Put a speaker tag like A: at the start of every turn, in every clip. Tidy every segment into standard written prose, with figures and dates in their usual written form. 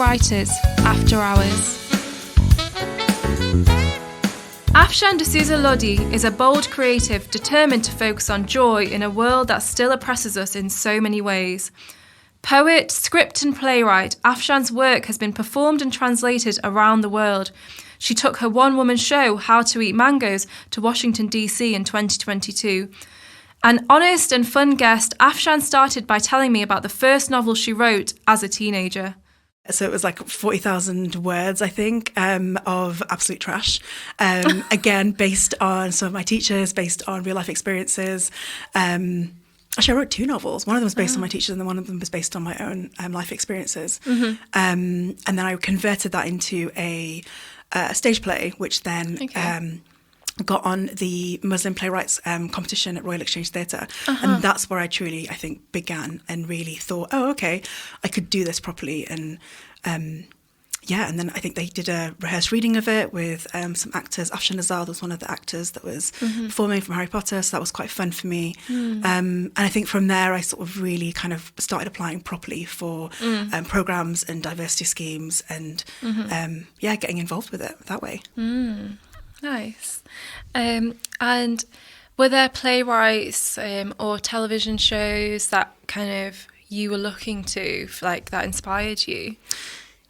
A: Writers, After Hours. Afshan Lodhi is a bold creative determined to focus on joy in a world that still oppresses us in so many ways. Poet, script and playwright, Afshan's work has been performed and translated around the world. She took her one-woman show, How to Eat Mangoes, to Washington, D.C. in 2022. An honest and fun guest, Afshan started by telling me about the first novel she wrote as a teenager.
B: So it was like 40,000 words, I think, of absolute trash. Again, based on some of my teachers, based on real life experiences. Actually, I wrote two novels. One of them was based on my teachers, and then one of them was based on my own life experiences. Mm-hmm. And then I converted that into a stage play, which then got on the Muslim Playwrights competition at Royal Exchange Theatre. And that's where I truly, I think, began and really thought, oh, okay, I could do this properly. And and then I think they did a rehearsed reading of it with some actors. Afshan was one of the actors that was performing from Harry Potter, so that was quite fun for me. And I think from there I sort of really kind of started applying properly for programmes and diversity schemes and getting involved with it that way.
A: Nice. And were there playwrights or television shows that kind of you were looking to, like, that inspired you?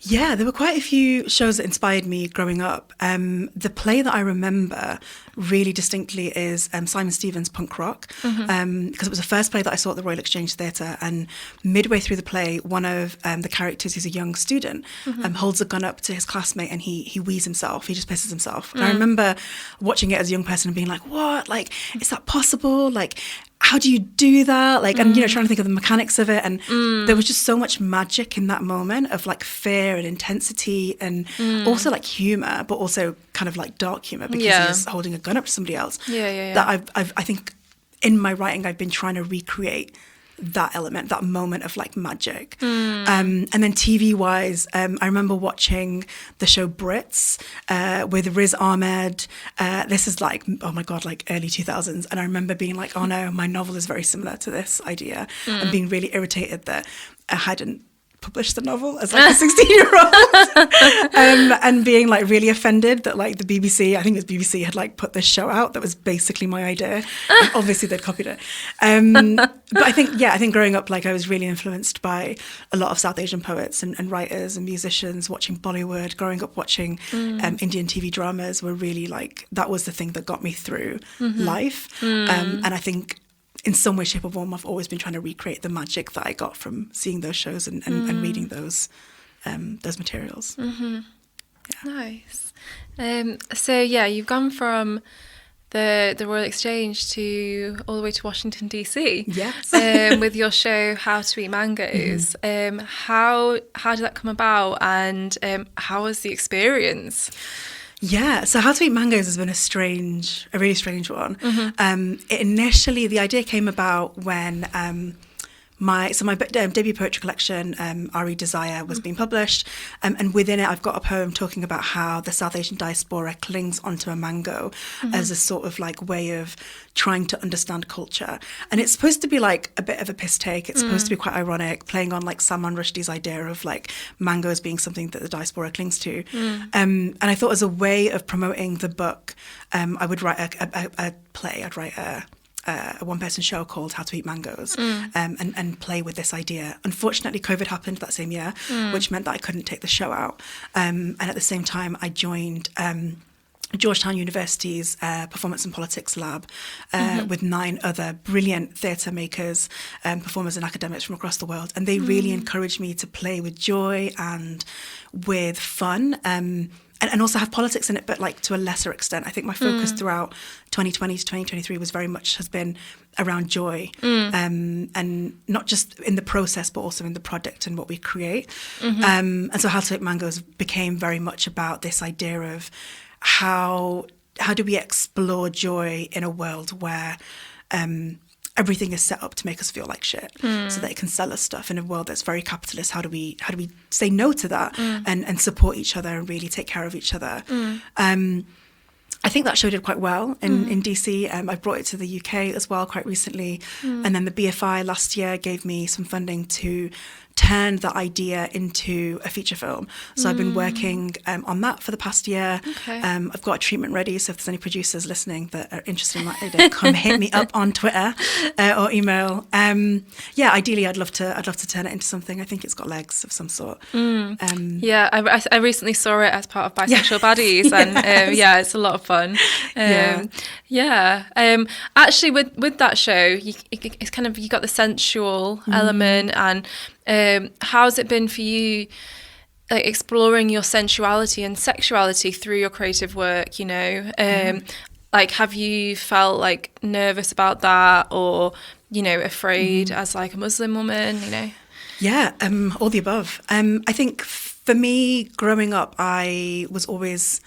B: Yeah, there were quite a few shows that inspired me growing up. The play that I remember really distinctly is Simon Stevens' Punk Rock, because it was the first play that I saw at the Royal Exchange Theatre, and midway through the play, one of the characters, who's a young student, holds a gun up to his classmate and he wheezes himself, he just pisses himself. And I remember watching it as a young person and being like, what? Like, is that possible? Like, how do you do that? Like, and, trying to think of the mechanics of it. And there was just so much magic in that moment of like fear and intensity and also like humour, but also kind of like dark humour because he's holding a gun up to somebody else. That I think in my writing, I've been trying to recreate that element, that moment of like magic. And then TV wise, I remember watching the show Brits with Riz Ahmed. This is like, oh my God, like early 2000s. And I remember being like, oh no, my novel is very similar to this idea, and being really irritated that I hadn't published the novel as like a 16-year-old and being like really offended that like the BBC, I think it was BBC, had like put this show out that was basically my idea, and obviously they'd copied it. But I think growing up, like, I was really influenced by a lot of South Asian poets and writers and musicians, watching Bollywood, growing up watching Indian TV dramas were really like, that was the thing that got me through life. And I think in some way, shape or form, I've always been trying to recreate the magic that I got from seeing those shows and reading those materials.
A: Nice. So you've gone from the Royal Exchange to all the way to Washington, D.C.
B: Yes.
A: With your show How to Eat Mangoes. How did that come about, and how was the experience?
B: Yeah, so How to Eat Mangoes has been a really strange one. Initially, the idea came about when my debut poetry collection, Ari Desire, was being published, and within it I've got a poem talking about how the South Asian diaspora clings onto a mango as a sort of like way of trying to understand culture. And it's supposed to be like a bit of a piss take. It's supposed to be quite ironic, playing on like Salman Rushdie's idea of like mangoes being something that the diaspora clings to. And I thought as a way of promoting the book, I would write a play. I'd write a one-person show called How to Eat Mangoes, and play with this idea. Unfortunately, COVID happened that same year, which meant that I couldn't take the show out. And at the same time, I joined Georgetown University's Performance and Politics Lab with 9 other brilliant theatre makers, performers and academics from across the world. And they really encouraged me to play with joy and with fun. And also have politics in it, but like to a lesser extent. I think my focus throughout 2020 to 2023 has been around joy, and not just in the process, but also in the product and what we create. And so How to Eat Mangoes became very much about this idea of how do we explore joy in a world where everything is set up to make us feel like shit, so that it can sell us stuff in a world that's very capitalist. How do we say no to that and support each other and really take care of each other? I think that show did quite well in DC. I brought it to the UK as well quite recently. And then the BFI last year gave me some funding to turn that idea into a feature film. So I've been working on that for the past year.
A: Okay.
B: I've got a treatment ready, so if there's any producers listening that are interested in that idea, come hit me up on Twitter or email. Ideally I'd love to turn it into something. I think it's got legs of some sort.
A: I recently saw it as part of Bisexual Baddies, and it's a lot of fun. Actually, with that show, it's kind of, you got the sensual element, and how's it been for you, like exploring your sensuality and sexuality through your creative work? You know, like, have you felt like nervous about that, or afraid as like a Muslim woman?
B: All the above. I think for me, growing up, I was always,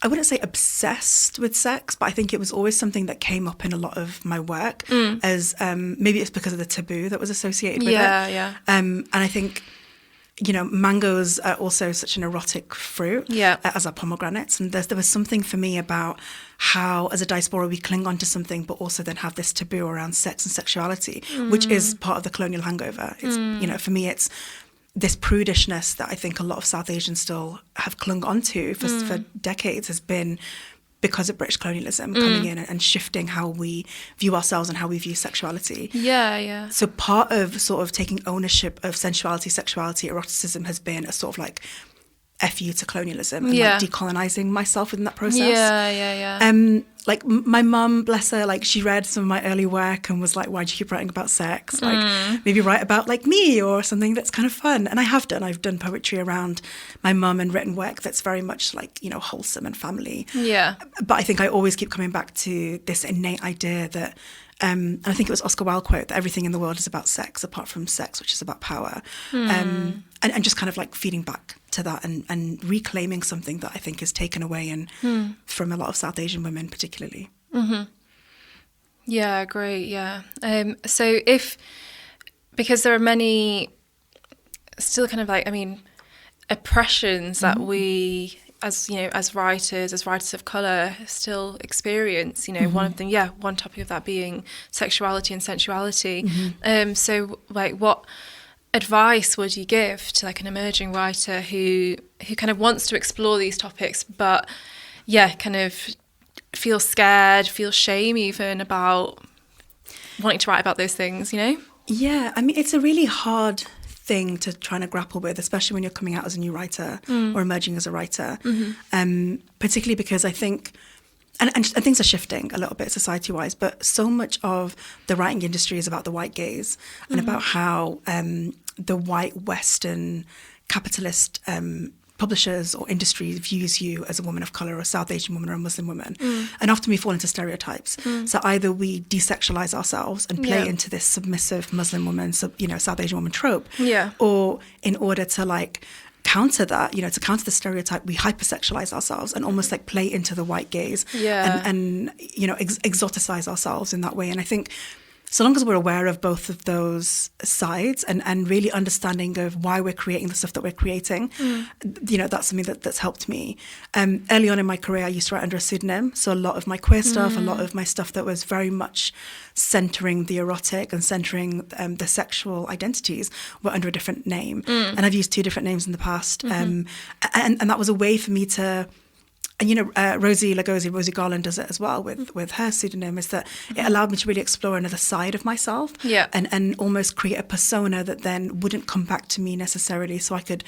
B: I wouldn't say obsessed with sex, but I think it was always something that came up in a lot of my work, as maybe it's because of the taboo that was associated with it. And I think, mangoes are also such an erotic fruit, as are pomegranates. And there was something for me about how, as a diaspora, we cling on to something, but also then have this taboo around sex and sexuality, which is part of the colonial hangover. It's, for me, it's this prudishness that I think a lot of South Asians still have clung onto for decades has been because of British colonialism coming in and shifting how we view ourselves and how we view sexuality. So part of sort of taking ownership of sensuality, sexuality, eroticism has been a sort of like F you to colonialism and like decolonizing myself within that process. Like my mum, bless her, like she read some of my early work and was like, why do you keep writing about sex? Like maybe write about like me or something that's kind of fun. And I've done poetry around my mum and written work that's very much like, wholesome and family. But I think I always keep coming back to this innate idea that, and I think it was Oscar Wilde quote, that everything in the world is about sex apart from sex, which is about power. And just kind of like feeding back to that and reclaiming something that I think is taken away and from a lot of South Asian women particularly.
A: Yeah, great, yeah. So because there are many still kind of like, oppressions that we as writers of colour still experience, one of them, one topic of that being sexuality and sensuality. So like what advice would you give to like an emerging writer who kind of wants to explore these topics but kind of feels scared, feels shame even about wanting to write about those things?
B: It's a really hard thing to try and grapple with, especially when you're coming out as a new writer or emerging as a writer, particularly because I think and things are shifting a little bit society-wise, but so much of the writing industry is about the white gaze and about how the white Western capitalist publishers or industry views you as a woman of colour or a South Asian woman or a Muslim woman. And often we fall into stereotypes. So either we desexualize ourselves and play into this submissive Muslim woman, South Asian woman trope, or in order to like counter that, to counter the stereotype, we hypersexualize ourselves and almost like play into the white gaze and exoticize ourselves in that way. And I think so long as we're aware of both of those sides and really understanding of why we're creating the stuff that we're creating, that's something that's helped me. Early on in my career, I used to write under a pseudonym. So a lot of my queer stuff, a lot of my stuff that was very much centering the erotic and centering the sexual identities were under a different name. And I've used 2 different names in the past. And that was a way for me to... And, Rosie Garland does it as well with her pseudonym, is that it allowed me to really explore another side of myself and almost create a persona that then wouldn't come back to me necessarily, so I could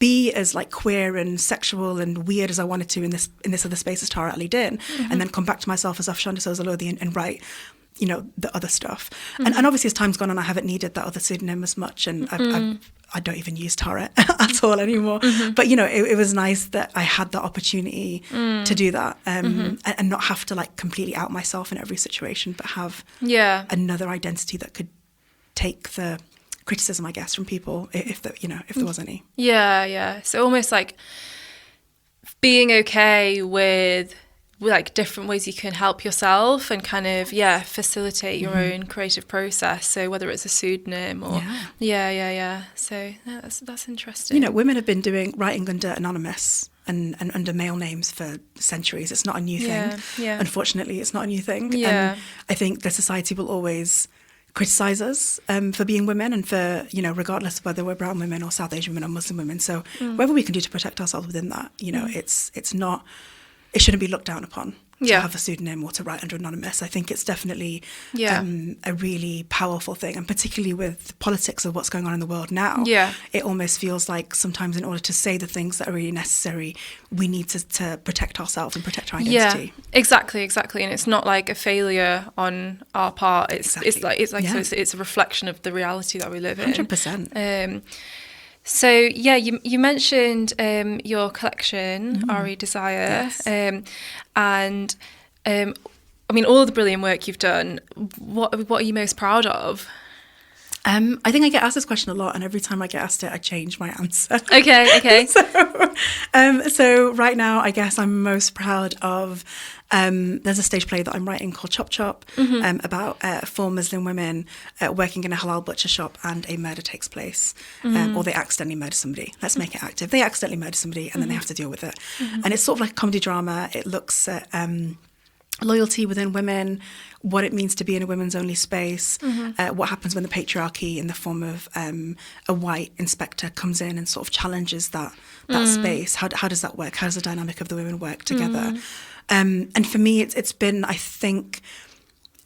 B: be as like queer and sexual and weird as I wanted to in this other space as Tara Ali did, and then come back to myself as afshan lodhi and write the other stuff. And obviously as time's gone on, I haven't needed that other pseudonym as much, and I don't even use Tara at all anymore. But, it was nice that I had the opportunity to do that and not have to like completely out myself in every situation, but have another identity that could take the criticism, I guess, from people if there was any.
A: So almost like being okay with like different ways you can help yourself and kind of facilitate your own creative process. So whether it's a pseudonym or so that's interesting.
B: Women have been writing under anonymous and under male names for centuries. It's not a new thing. Unfortunately, it's not a new thing. And I think the society will always criticise us for being women and for, regardless of whether we're brown women or South Asian women or Muslim women. So whatever we can do to protect ourselves within that, it's not, it shouldn't be looked down upon to have a pseudonym or to write under anonymous. I think it's definitely a really powerful thing, and particularly with the politics of what's going on in the world now, it almost feels like sometimes in order to say the things that are really necessary, we need to protect ourselves and protect our identity.
A: Yeah, exactly. And it's not like a failure on our part. It's a reflection of the reality that we live in.
B: 100%.
A: So you mentioned your collection, Ari Desire,
B: yes.
A: and I mean all the brilliant work you've done. What are you most proud of?
B: I think I get asked this question a lot, and every time I get asked it, I change my answer.
A: Okay.
B: So right now, I guess I'm most proud of. There's a stage play that I'm writing called Chop Chop, about 4 Muslim women working in a halal butcher shop, and a murder takes place, or they accidentally murder somebody. Let's make it active. They accidentally murder somebody, and then they have to deal with it. And it's sort of like a comedy drama. It looks at loyalty within women, what it means to be in a women's only space, what happens when the patriarchy in the form of a white inspector comes in and sort of challenges that space. How does that work? How does the dynamic of the women work together? And for me, it's been, I think,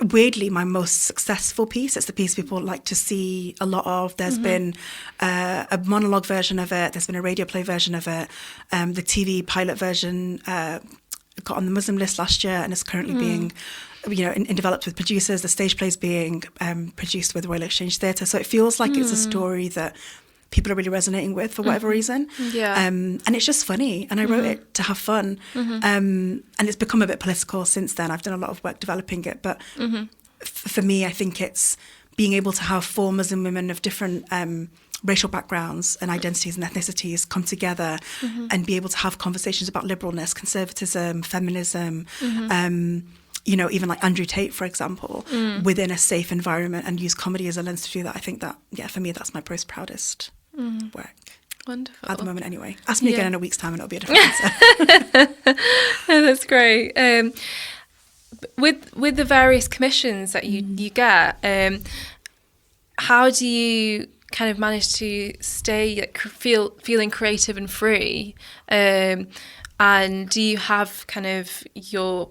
B: weirdly, my most successful piece. It's the piece people like to see a lot of. There's been a monologue version of it. There's been a radio play version of it. The TV pilot version got on the Muslim list last year and is currently being, in developed with producers. The stage play is being produced with Royal Exchange Theatre. So it feels like it's a story that people are really resonating with for whatever reason. And it's just funny. And I wrote it to have fun. And it's become a bit political since then. I've done a lot of work developing it. But for me, I think it's being able to have 4 Muslim women of different racial backgrounds and identities and ethnicities come together and be able to have conversations about liberalness, conservatism, feminism, even like Andrew Tate, for example, within a safe environment, and use comedy as a lens to do that. I think that, for me, that's my most proudest work.
A: Wonderful.
B: At the moment, anyway. Ask me again in a week's time and it'll be a different answer.
A: That's great. With the various commissions that you get, how do you kind of manage to stay feeling creative and free, and do you have kind of your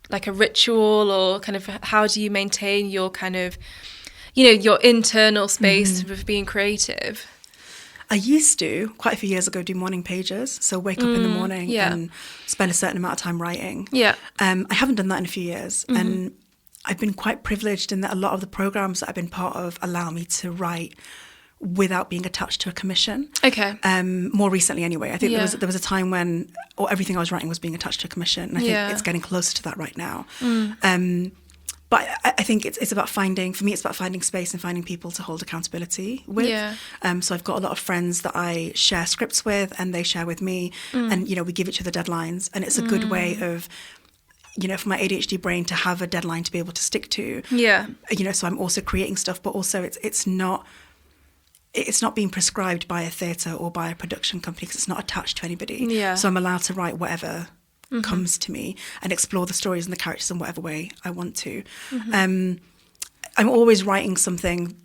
A: like a ritual, or kind of how do you maintain your kind of your internal space of being creative?
B: I used to, quite a few years ago, do morning pages. So wake up in the morning and spend a certain amount of time writing. I haven't done that in a few years. And I've been quite privileged in that a lot of the programs that I've been part of allow me to write without being attached to a commission. More recently anyway. I think there was a time when everything I was writing was being attached to a commission. And I think it's getting closer to that right now. But I think it's about finding space and finding people to hold accountability with. So I've got a lot of friends that I share scripts with, and they share with me, and we give each other deadlines, and it's a good way of, for my ADHD brain to have a deadline to be able to stick to. So I'm also creating stuff, but also it's not being prescribed by a theatre or by a production company, because it's not attached to anybody. So I'm allowed to write whatever comes to me and explore the stories and the characters in whatever way I want to. I'm always writing something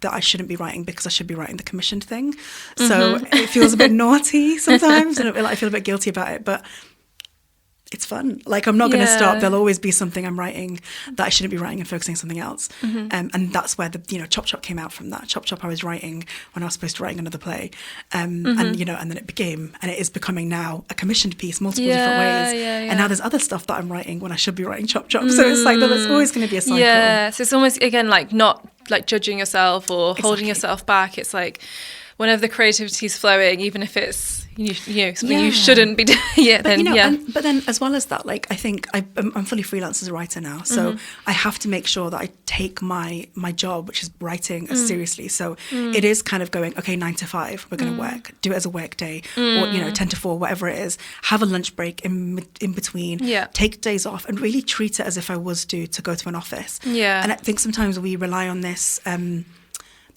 B: that I shouldn't be writing, because I should be writing the commissioned thing. So it feels a bit naughty sometimes, and I feel a bit guilty about it, but it's fun. Like, I'm not going to stop. There'll always be something I'm writing that I shouldn't be writing and focusing on something else. And that's where the, Chop Chop came out from that. Chop Chop I was writing when I was supposed to write another play. And then it is becoming now a commissioned piece, multiple different ways. And now there's other stuff that I'm writing when I should be writing Chop Chop. So it's like, there's always going to be a cycle.
A: So it's almost, again, like not like judging yourself or holding yourself back. It's like, whenever the creativity is flowing, even if it's something you shouldn't be doing.
B: But then as well as that, like, I think I'm fully freelance as a writer now, so I have to make sure that I take my job, which is writing, as seriously. So it is kind of going, okay, 9 to 5, we're going to work, do it as a work day, or 10 to 4, whatever it is. Have a lunch break in between. Take days off, and really treat it as if I was due to go to an office. And I think sometimes we rely on this.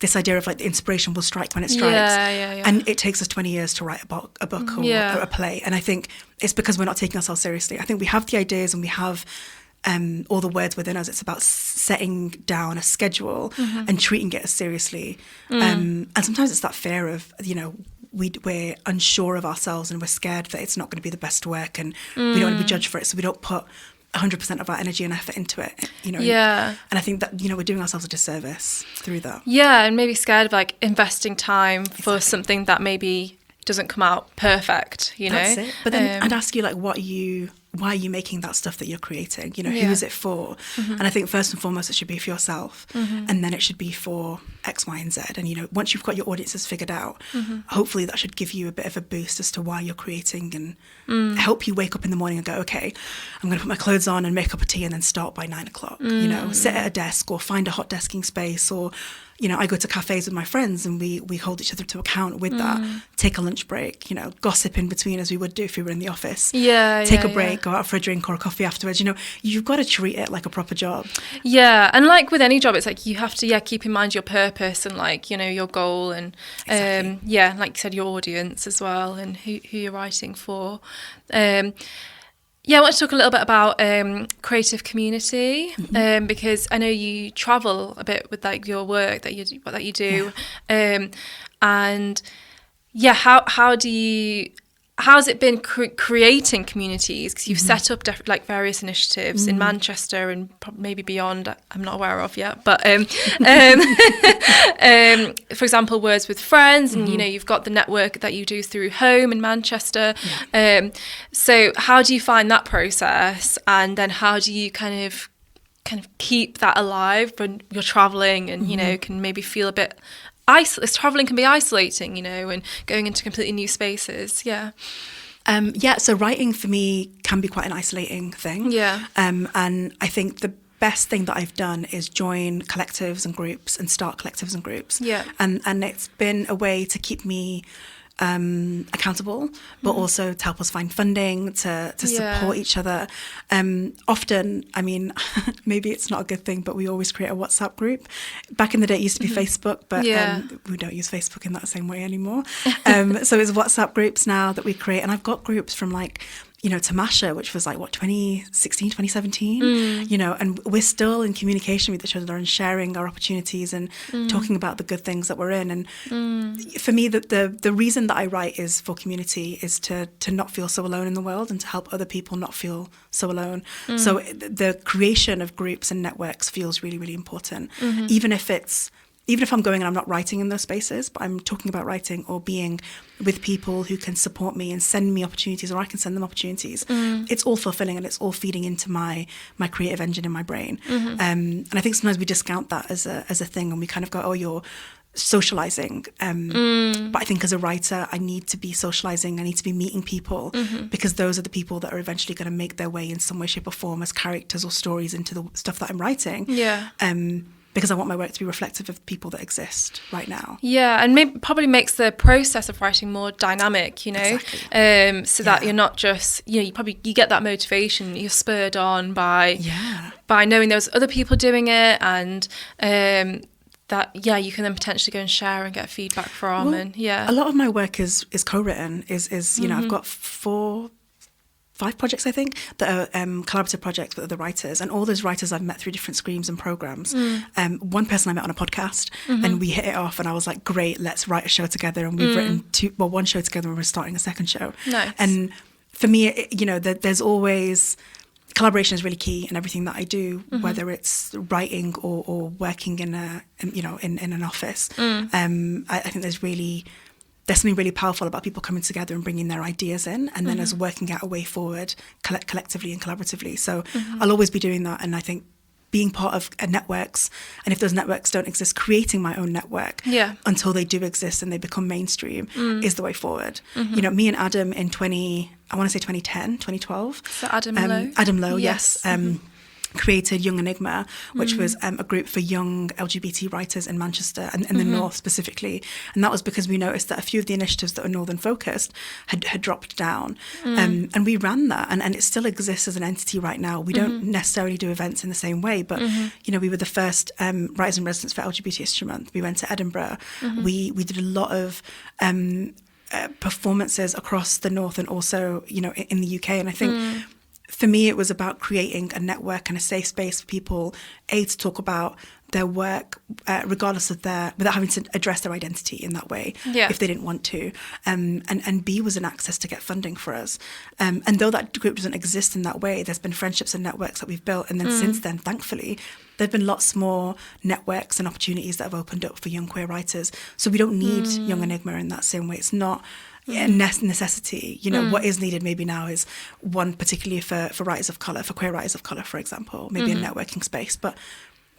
B: This idea of like the inspiration will strike when it strikes, and it takes us 20 years to write a book or a play. And I think it's because we're not taking ourselves seriously. I think we have the ideas and we have all the words within us. It's about setting down a schedule and treating it as seriously. And sometimes it's that fear of, we're unsure of ourselves and we're scared that it's not going to be the best work, and we don't want to be judged for it, so we don't put 100% of our energy and effort into it,
A: Yeah.
B: And I think that, we're doing ourselves a disservice through that.
A: Yeah, and maybe scared of like investing time for something that maybe doesn't come out perfect,
B: That's it. But then I'd ask you, like, why are you making that stuff that you're creating? Who is it for? And I think first and foremost, it should be for yourself. And then it should be for X, Y, and Z. And, once you've got your audiences figured out, hopefully that should give you a bit of a boost as to why you're creating, and help you wake up in the morning and go, okay, I'm going to put my clothes on and make a cup of tea and then start by 9 o'clock. Sit at a desk or find a hot desking space, or I go to cafes with my friends and we hold each other to account with that. Take a lunch break, gossip in between as we would do if we were in the office. Take a break, go out for a drink or a coffee afterwards. You've got to treat it like a proper job.
A: Yeah, and like with any job, it's like you have to keep in mind your purpose and like, your goal, and
B: Exactly.
A: like you said, your audience as well, and who you're writing for. I want to talk a little bit about creative community, because I know you travel a bit with like your work that you do, and how's it been creating communities? Because you've set up like various initiatives in Manchester and maybe beyond. I'm not aware of yet, but for example, Words with Friends, and you've got the network that you do through Home in Manchester. So how do you find that process, and then how do you kind of keep that alive when you're traveling and can maybe feel a bit traveling can be isolating, and going into completely new spaces.
B: So writing for me can be quite an isolating thing. And I think the best thing that I've done is join collectives and groups and start collectives and groups. And it's been a way to keep me accountable, but also to help us find funding, to support each other. Often, I mean, maybe it's not a good thing, but we always create a WhatsApp group. Back in the day, it used to be Facebook, but we don't use Facebook in that same way anymore. So it's WhatsApp groups now that we create. And I've got groups from like, Tamasha, which was like, 2016, 2017, and we're still in communication with each other and sharing our opportunities and talking about the good things that we're in. And for me, the reason that I write is for community, is to not feel so alone in the world and to help other people not feel so alone. So the creation of groups and networks feels really, really important, even if I'm going and I'm not writing in those spaces, but I'm talking about writing or being with people who can support me and send me opportunities, or I can send them opportunities. It's all fulfilling, and it's all feeding into my creative engine in my brain. And I think sometimes we discount that as a thing, and we kind of go, oh, you're socializing. But I think as a writer, I need to be socializing. I need to be meeting people, because those are the people that are eventually going to make their way in some way, shape or form as characters or stories into the stuff that I'm writing. Because I want my work to be reflective of people that exist right now.
A: And probably makes the process of writing more dynamic,
B: Exactly.
A: So that you're not just, you get that motivation, you're spurred on by knowing there's other people doing it, and that you can then potentially go and share and get feedback from.
B: Well,
A: and
B: a lot of my work is co-written. I've got 5 projects, I think, that are collaborative projects with other writers, and all those writers I've met through different streams and programs. One person I met on a podcast, and we hit it off, and I was like, great, let's write a show together. And we've written one show together, and we're starting a second show.
A: Nice.
B: And for me, there's always, collaboration is really key in everything that I do, whether it's writing or working in an office. I think there's something really powerful about people coming together and bringing their ideas in, and then us working out a way forward collectively and collaboratively. So I'll always be doing that. And I think being part of networks, and if those networks don't exist, creating my own network until they do exist and they become mainstream is the way forward. Me and Adam in 2010, 2012.
A: So Adam Lowe?
B: Adam Lowe, yes. Created Young Enigma, which was a group for young LGBT writers in Manchester and in the North specifically. And that was because we noticed that a few of the initiatives that are Northern focused had dropped down. And we ran that, and it still exists as an entity right now. We don't necessarily do events in the same way, but we were the first writers in residence for LGBT History Month. We went to Edinburgh. We did a lot of performances across the North and also in the UK. And I think for me, it was about creating a network and a safe space for people, A, to talk about their work, regardless of without having to address their identity in that way, if they didn't want to. And B was an access to get funding for us. And though that group doesn't exist in that way, there's been friendships and networks that we've built. And then since then, thankfully, there've been lots more networks and opportunities that have opened up for young queer writers. So we don't need Young Enigma in that same way. It's not a necessity. What is needed maybe now is one particularly for writers of colour, for queer writers of colour, for example, maybe a networking space. But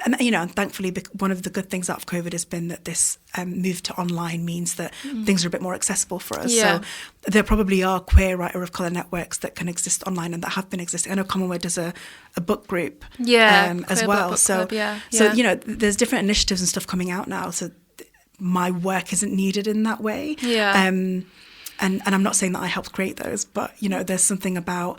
B: and thankfully, one of the good things out of COVID has been that this move to online means that things are a bit more accessible for us. So there probably are queer writer of colour networks that can exist online and that have been existing. I know Commonwealth does a book group as well. So there's different initiatives and stuff coming out now. So my work isn't needed in that way. And I'm not saying that I helped create those, but there's something about,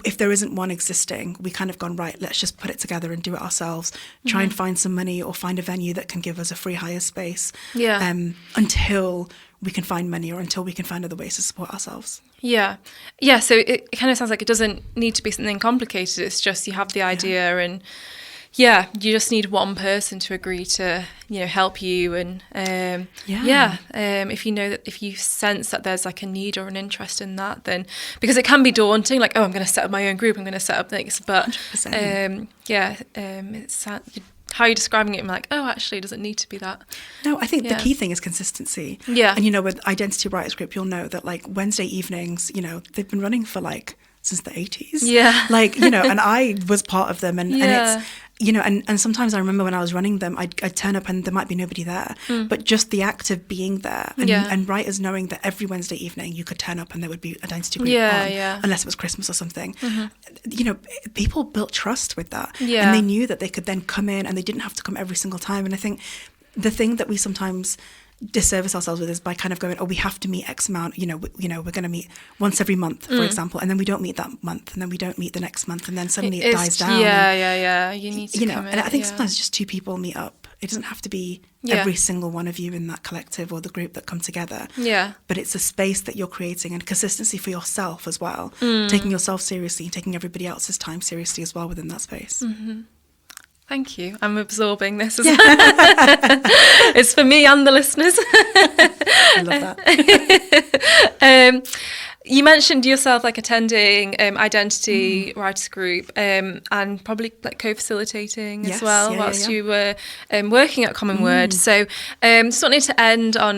B: if there isn't one existing, we kind of gone, right, let's just put it together and do it ourselves, try and find some money or find a venue that can give us a free hire space until we can find money or until we can find other ways to support ourselves. So it kind of sounds like it doesn't need to be something complicated. It's just you have the idea and you just need one person to agree to help you, and if you sense that there's like a need or an interest in that, then, because it can be daunting, like, I'm going to set up my own group, I'm going to set up things, but it's how you're describing it, I'm like, actually it doesn't need to be that. No, I think the key thing is consistency. And with Identity Writers Group, you'll know that like Wednesday evenings, they've been running for like since the 80s. And I was part of them, and it's and sometimes I remember when I was running them, I'd turn up and there might be nobody there, but just the act of being there and writers knowing that every Wednesday evening you could turn up and there would be Identity Group on, unless it was Christmas or something. People built trust with that, and they knew that they could then come in and they didn't have to come every single time. And I think the thing that we sometimes disservice ourselves with is by kind of going, we have to meet X amount, we're going to meet once every month, for example, and then we don't meet that month, and then we don't meet the next month, and then suddenly it dies down.
A: You need to come in,
B: and I think sometimes just two people meet up. It doesn't have to be every single one of you in that collective or the group that come together. But it's a space that you're creating, and consistency for yourself as well, taking yourself seriously and taking everybody else's time seriously as well within that space.
A: Thank you. I'm absorbing this as well. It's for me and the listeners.
B: I love that.
A: You mentioned yourself like attending Identity Writers Group and probably like co-facilitating as well whilst you were working at Common Word. So just wanted to end on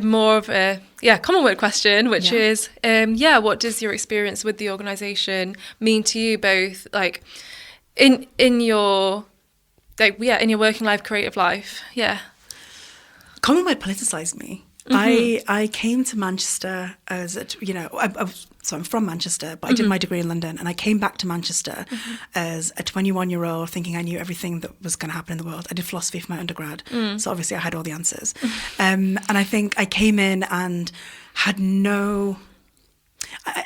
A: more of a Common Word question, which is what does your experience with the organisation mean to you, both like in your in your working life, creative life?
B: Common Word politicized me. I came to Manchester as I'm from Manchester, but I did my degree in London, and I came back to Manchester as a 21-year-old thinking I knew everything that was going to happen in the world. I did philosophy for my undergrad, so obviously I had all the answers. And I think I came in and had I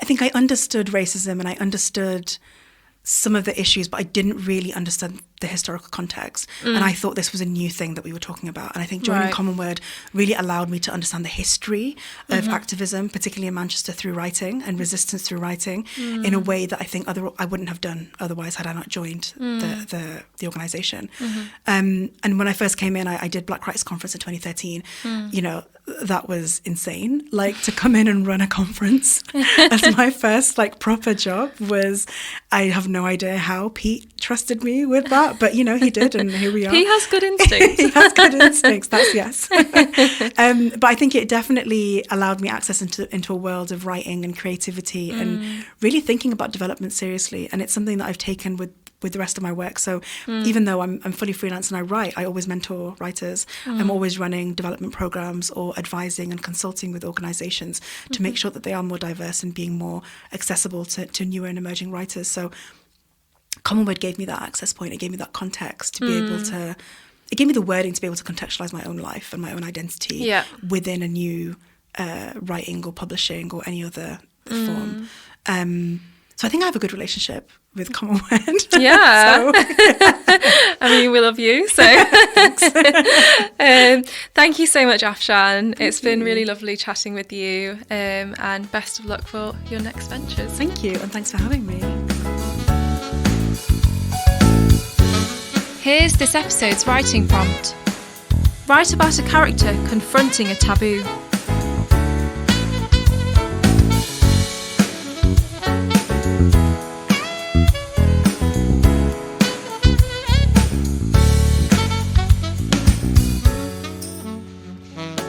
B: think I understood racism and I understood some of the issues, but I didn't really understand the historical context. And I thought this was a new thing that we were talking about. And I think joining Common Word really allowed me to understand the history of activism, particularly in Manchester, through writing and resistance through writing in a way that I think I wouldn't have done otherwise had I not joined the organisation. And when I first came in, I did Black Rights Conference in 2013. That was insane. Like, to come in and run a conference as my first proper job I have no idea how Pete trusted me with that, but he did, and here we are.
A: He has good instincts.
B: He has good instincts, that's yes. But I think it definitely allowed me access into a world of writing and creativity and really thinking about development seriously, and it's something that I've taken with the rest of my work. So even though I'm fully freelance and I write, I always mentor writers. I'm always running development programs or advising and consulting with organizations to make sure that they are more diverse and being more accessible to newer and emerging writers. So Common Word gave me that access point. It gave me that context to be able to, it gave me the wording to be able to contextualize my own life and my own identity within a new writing or publishing or any other form. So I think I have a good relationship with Common Word.
A: I mean, we love you. So thank you you so much, Afshan. It's been
B: you.
A: really lovely chatting with you, and best of luck for your next ventures.
B: Thank you, and thanks for having me.
A: Here's this episode's writing prompt. Write about a character confronting a taboo.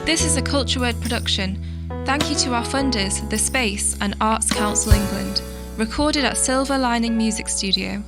A: This is a Culture Word production. Thank you to our funders, The Space and Arts Council England. Recorded at Silver Lining Music Studio.